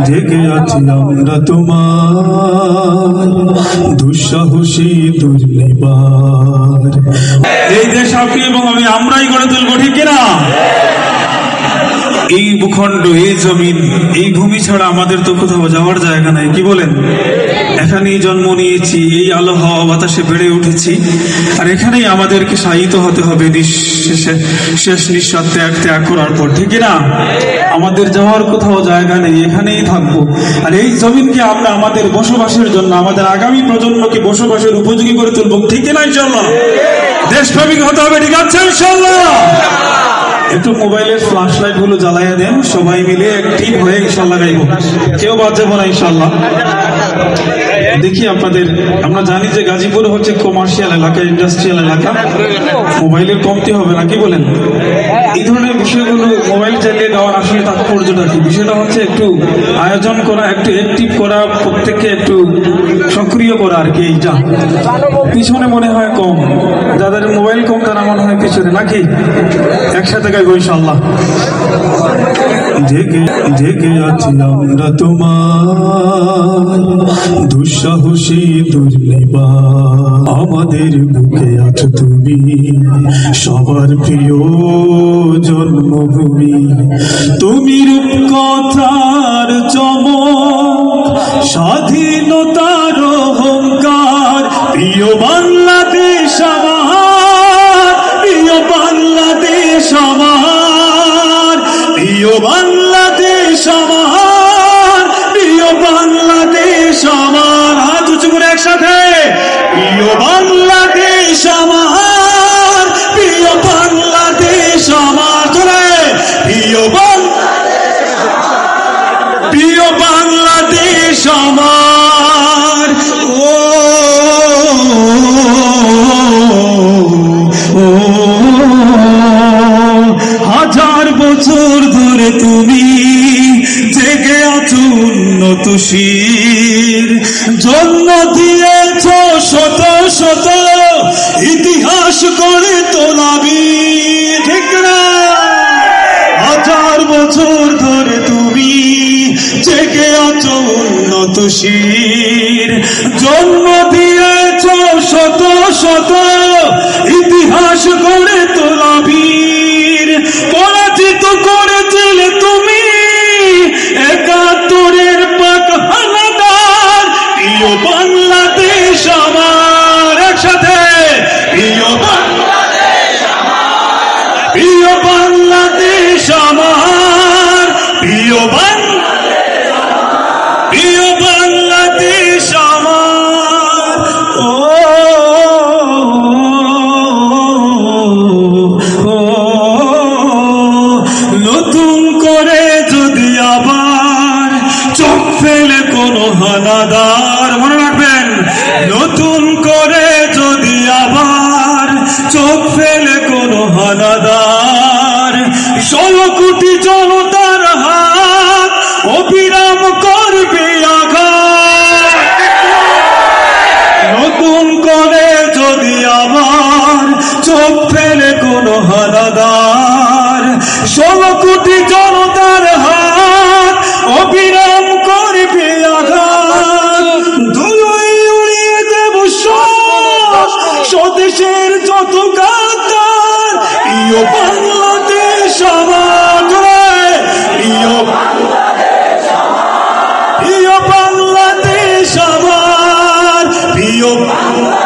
জেগে আছি আমরা তোমার দুঃসাহসী দুর্নিবার। এই দেশ আপনি এবং আমি আমরাই গড়ে তুলবো, ঠিক কিনা? এই ভূখণ্ড, এই জমিন, এই ভূমি ছাড়া আমাদের তো কোথাও যাওয়ার জায়গা নাই, কি বলেন? এখানেই জন্ম নিয়েছি, এই আলো হাওয়া বাতাসে বেড়ে উঠেছি, আর এখানেই আমাদেরকে শায়িত হতে হবে শেষ নিঃশ্বাস ত্যাগ করার পর, ঠিক না? আমাদের যাওয়ার কোথাও জায়গা নেই, এখানেই থাকবো। আর এই জমিনকে আমরা আমাদের বসবাসের জন্য, আমাদের আগামী প্রজন্মকে বসবাসের উপযোগী করে তুলবো, ঠিক না? ইনশাল্লাহ দেশপ্রেমিক হতে হবে, ঠিক আছে? ইনশাল্লাহ একটু মোবাইলের ফ্ল্যাশ লাইট গুলো জ্বালাইয়া দেন, সবাই মিলে অ্যাক্টিভ হয়ে ইনশাল্লাহ গাইব, কেউ বাদ যাবো না ইনশাল্লাহ। দেখি আপনাদের, আমরা জানি যে গাজীপুর হচ্ছে কমার্শিয়াল এলাকা, ইন্ডাস্ট্রিয়াল এলাকা, মোবাইলের কমতি হবে না, কি বলেন? এই ধরনের বিষয়গুলো মোবাইল চালিয়ে গাওয়ার আসলে তাৎপর্যটা কি? বিষয়টা হচ্ছে একটু আয়োজন করা, একটু অ্যাক্টিভ করা, প্রত্যেককে একটু সক্রিয় করা আর কি। এইটা পিছনে মনে হয় কম, যাদের মোবাইল কম তারা মনে হয় পিছনে, নাকি? একসাথে গাইবো ইনশাল্লাহ। জেগে আছি আমরা তোমার দুঃসাহসী দুর্নিবার। আমাদের বুকে আছো তুমি সবার প্রিয় জন্মভূমি। তুমি রূপকথার চমক, স্বাধীনতার অহংকার। প্রিয় বাংলাদেশ আমার, প্রিয় বাংলাদেশ আমার, প্রিয় বাংলাদেশ আমার, প্রিয় বাংলাদেশ আমার। হাত উঁচু করে একসাথে, প্রিয় বাংলাদেশ আমার, প্রিয় বাংলাদেশ আমার। চলে, প্রিয় বাংলাদেশ আমার। হাজার বছর ধরে তুমি জেগে আছো উন্নত শির, জন্ম দিয়েছ শত শত ইতিহাস গড়ে তোলাবি, ঠিক না? হাজার বছর ধরে তুমি জেগে আছো উন্নত শির, জন্ম দিয়েছ শত শত ইতিহাস গড়ে তোলাবি। পরাজিত করেছিলে তুমি একাত্তরের পাক হানাদার। প্রিয় বাংলাদেশ আমার, একসাথে, প্রিয় বাংলাদেশ আমার, প্রিয় বাংলাদেশ আমার, প্রিয় বাংলাদেশ আমার, প্রিয় বাংলাদেশ আমার। নতুন করে যদি আবার চোখ ফেলে কোনো হানাদার, মনে রাখবেন, নতুন করে যদি আবার চোখ ফেলে কোনো হানাদার, 16 কোটি জনতার হাত অবিরাম করবে আঘাত। নতুন করে যদি আবার চোখ ফেলে কোনো হানাদার, 16 কোটি জনতার হাত অবিরাম করবে আঘাত। ধুলোয় উড়িয়ে দেব স্বদেশের যত গাদ্দার। প্রিয় বাংলাদেশ আমার, প্রিয় বাংলাদেশ আমার, প্রিয় বাংলাদেশ আমার, প্রিয় বাংলাদেশ।